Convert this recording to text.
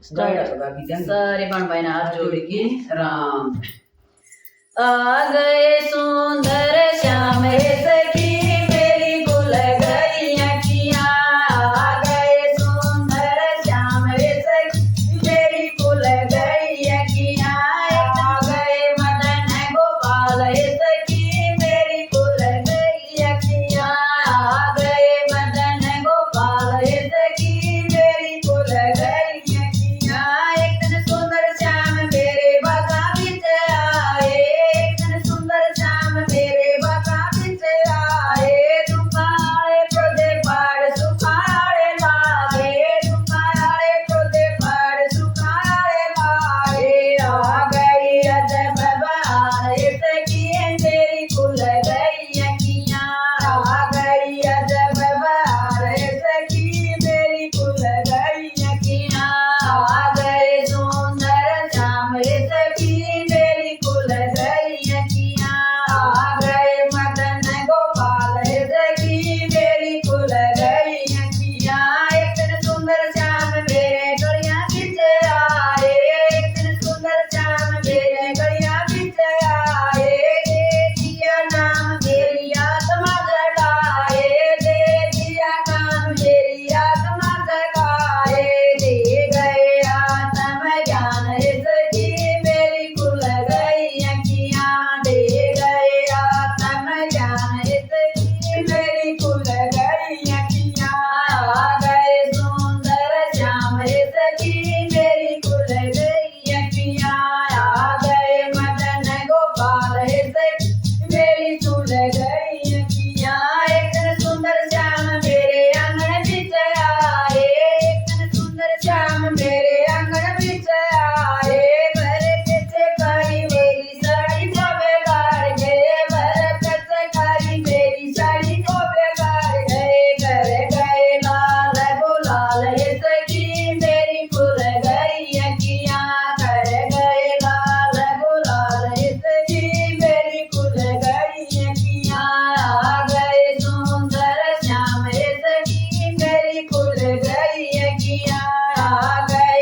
सारे बहन भाई हाथ जोड़ के राम। आ गए सुंदर श्याम रे सखी मेरी भूल गई अखियाँ। आ गए सुंदर श्याम रे सखी मेरी भूल गई अखियाँ। आ गए मदन गोपाल रे सखी मेरी भूल गई अखियाँ। आ गए मदन गोपाल रे सखी मेरी भूल गई अखियाँ। एक दिन सुंदर श्याम मेरे बागा बिच आए। एक दिन सुंदर श्याम मेरे बागा बिच आए। दुखारे प्रोदे पाड़ सुखारे लागे। दुखारे प्रोदे पाड़ सुखारे लागे। आ गई अजब बहार सखी मेरी खुल गई अखियाँ। आ गई अजब बहार सखी मेरी खुल गई अखियाँ। आ गए सुंदर श्याम रे सखी मेरी खुल गई अखियाँ। आ गए मदन गोपाल रे सखी मेरी खुल गई अखियाँ। एक दिन सुंदर श्याम मेरे गलियाँ बिच आए। एक दिन सुंदर श्याम मेरे गलियाँ बिच आए। दे दिया नाम मेरी आत्मा जगाए। दे दिया नाम मेरी आत्मा जगाए। दे गए आत्म ज्ञान रे सखी मेरी खुल गई अखियाँ। दे गए आत्म ज्ञान रे सखी मेरी खुल गई अखियाँ। आ गए सुंदर श्याम रे सखी मेरी खुल गई अखियाँ। आ गए मदन गोपाल रे सखी मेरी खुल गई अखियाँ। एक दिन सुंदर श्याम मेरे आंगन बिच आए। एक दिन सुंदर श्याम मेरे आंगन बिच आए। मेरे पीछे खड़ी मेरी साड़ी को बिगाड़ गए। मेरे पीछे खड़ी मेरी साड़ी को बिगाड़ गए। कर गए लाल गुलाल ये सखी मेरी खुल गई अखियाँ। कर गए लाल गुलाल ये सखी मेरी खुल गई अखियाँ। आ गए सुंदर श्याम रे सखी मेरी खुल गई अखियाँ। आ गए